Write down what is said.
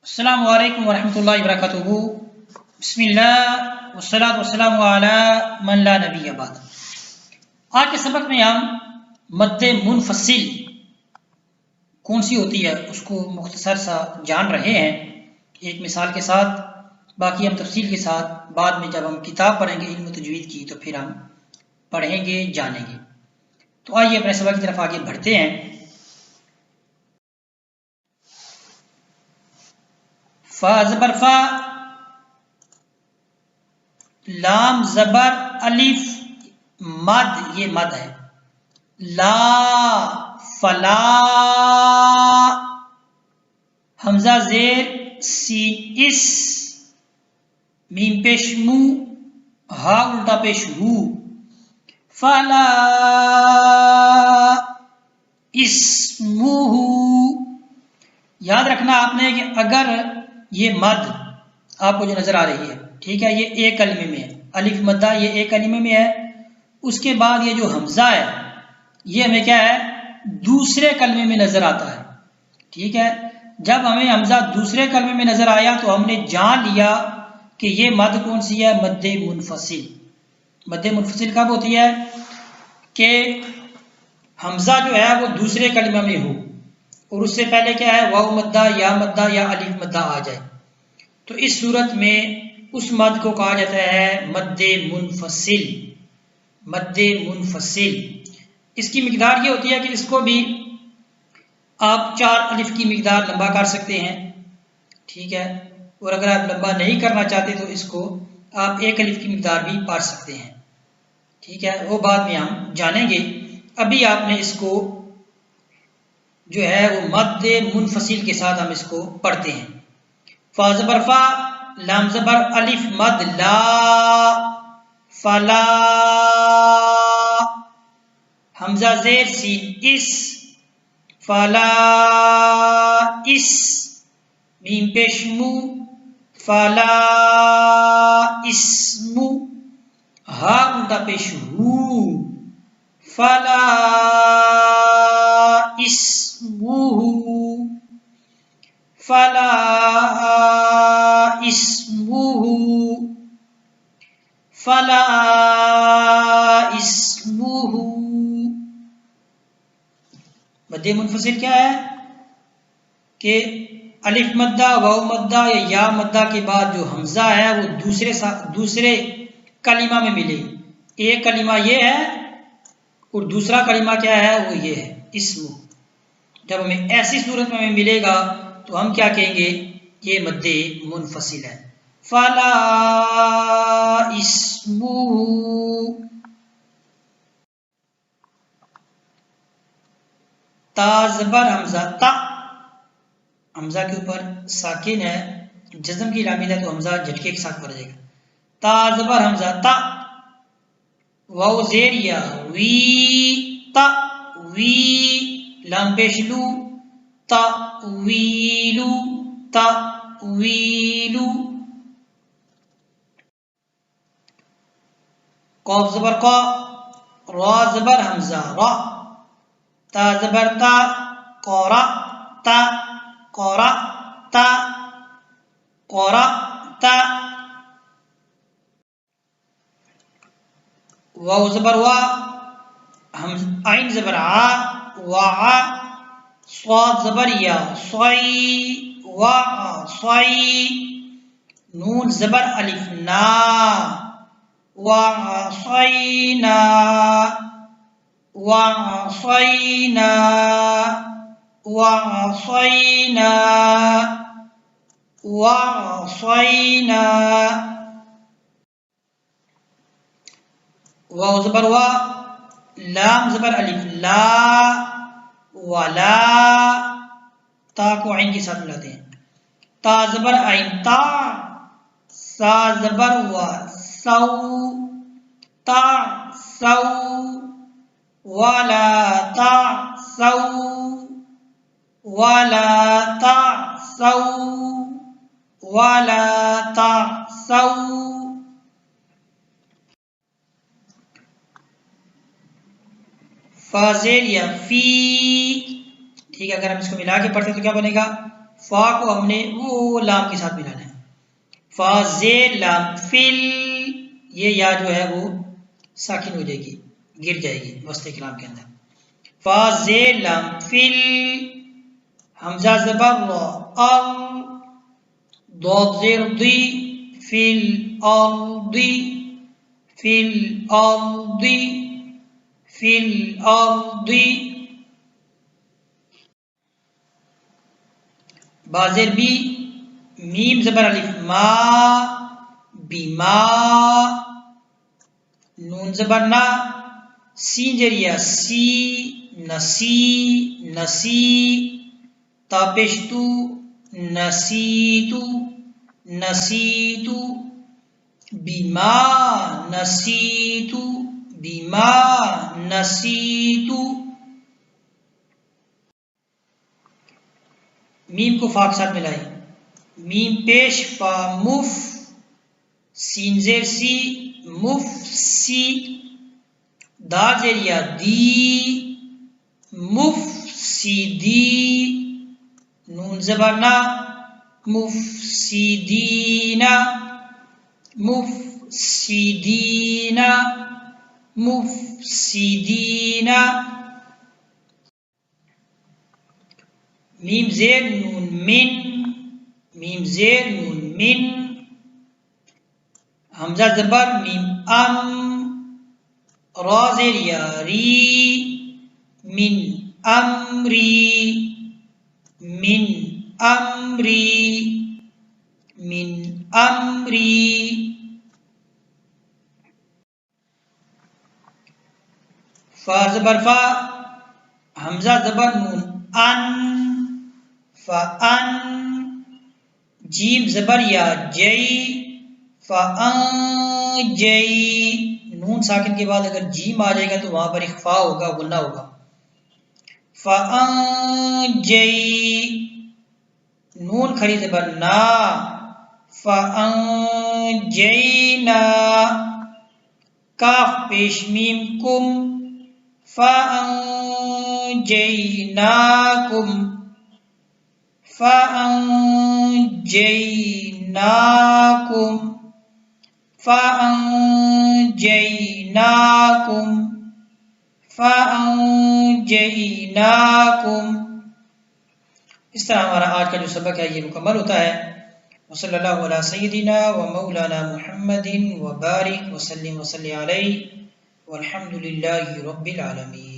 السلام علیکم ورحمۃ اللہ وبرکاتہ۔ بسم اللہ والصلاۃ والسلام علی من لا نبی بعد۔ آج کے سبق میں ہم مد منفصل کون سی ہوتی ہے اس کو مختصر سا جان رہے ہیں ایک مثال کے ساتھ، باقی ہم تفصیل کے ساتھ بعد میں جب ہم کتاب پڑھیں گے علم و تجوید کی تو پھر ہم پڑھیں گے جانیں گے۔ تو آئیے اپنے سبق کی طرف آگے بڑھتے ہیں۔ فا زبر فا، لام زبر الف مد، یہ مد ہے۔ لا فلا، حمزہ زیر سین اس، میم پیش مو، ہا الٹا پیش ہو۔ فلا اسمہ، یاد رکھنا آپ نے کہ اگر یہ مد آپ کو جو نظر آ رہی ہے، ٹھیک ہے، یہ ایک کلمے میں ہے، الف مدہ یہ ایک کلمے میں ہے، اس کے بعد یہ جو حمزہ ہے یہ ہمیں کیا ہے، دوسرے کلمے میں نظر آتا ہے، ٹھیک ہے۔ جب ہمیں حمزہ دوسرے کلمے میں نظر آیا تو ہم نے جان لیا کہ یہ مد کون سی ہے، مد منفصل۔ مد منفصل کب ہوتی ہے کہ حمزہ جو ہے وہ دوسرے کلمہ میں ہو اور اس سے پہلے کیا ہے، واو مدہ یا الف مدہ آ جائے، تو اس صورت میں اس مد کو کہا جاتا ہے مد منفصل۔ مد منفصل اس کی مقدار یہ ہوتی ہے کہ اس کو بھی آپ 4 الف کی مقدار لمبا کر سکتے ہیں، ٹھیک ہے، اور اگر آپ لمبا نہیں کرنا چاہتے تو اس کو آپ 1 الف کی مقدار بھی پڑھ سکتے ہیں، ٹھیک ہے، وہ بعد میں ہم جانیں گے۔ ابھی آپ نے اس کو جو ہے وہ مد منفصل کے ساتھ ہم اس کو پڑھتے ہیں۔ فا زبر فا، لام زبر الف مد لا، فلا، حمزہ زیر سین اس، فلا اس، میم پیش مو، فلا اسمو، ہا الٹا پیش ہو، فلا اسمہ، فلا اسمہ، فلا اسمہ۔ مد منفصل کیا ہے کہ الف مدہ، واو مدہ یا مدہ کے بعد جو حمزہ ہے وہ دوسرے کلمہ میں ملے۔ ایک کلمہ یہ ہے اور دوسرا کلمہ کیا ہے، وہ یہ ہے اسم۔ جب ہمیں ایسی صورت میں ہمیں ملے گا تو ہم کیا کہیں گے، یہ مد منفصل ہے۔ فلا اسمہ، تا زبر حمزہ تا، حمزہ کے اوپر ساکن ہے، جزم کی علامت ہے تو حمزہ جھٹکے کے ساتھ پڑھ جائے گا۔ تا زبر حمزہ تا، واو زیر یا وی، تا وی، لام پیش لو، تا ویلو، تا ویلو۔ قاف زبر قا، را زبر حمزہ را، تا زبر تا، قارا تا، قارا تا، قارا تا۔ واو زبر وا، عین زبر آ، وا، صاد زبر یا صوی، وا صوی، نون زبر الف نا، وا صوینا، وا صوینا، وا صوینا، وا صوینا۔ واو زبر وا، لام زبر الف لا، ولا، تا کو عین کے ساتھ ملاتے ہیں۔ تا زبر عین تا، سا زبر وا سو، تا سو، ولا تا سو، ولا تا سو، ولا تا سو۔ فا زیر یا فی، ٹھیک ہے، اگر ہم اس کو ملا کے پڑھتے تو کیا بنے گا، فا کو ہم نے وہ لام کے ساتھ ملانا ہے. فا زے لام فل، یہ یا جو ہے وہ ساکن ہو جائے گی، گر جائے گی وسط کلام کے اندر. فا زے لام فل، حمزہ زبر را ال، ضاد زیر ضی، فل ارضی، فل ارضی، فل ارضی. با زیر بی، میم زبر الف ما، بیما، نون زبر نا، سین جریہ سی، نسی، نسی، تا پیشتو، نسیتو، نسیتو، بیما نسیتو، بیما نسیتو. میم کو فا کے ساتھ ملائے، میم پیش فا مف، سین زیر سی، مف سی، دال زیریا دی، مف سی دی، نون زبرنا، مف سی دینا، مف سی دینا، مف سی دینا. میم زیر نون من، میم زیر نون من، حمزہ زبر میم ام، را زیر یا ری، من امری، من امری، من امری. فا زبر فا، حمزہ زبر نون ان، فان، جیم زبر یا جئی، فان جئی. نون ساکن کے بعد اگر جیم آ جائے گا تو وہاں پر اخفا ہوگا، غنہ ہوگا. فان جئی، نون کھڑی زبر نا، فان جینا، کاف پیش میم کم، فان جیناکم، فان جیناکم، فان جیناکم، فان جیناکم. اس طرح ہمارا آج کا جو سبق ہے یہ مکمل ہوتا ہے. وصلی اللہ علی سیدنا و مولانا محمد وبارک وسلم وصلی علیہ والحمد للہ رب العالمین.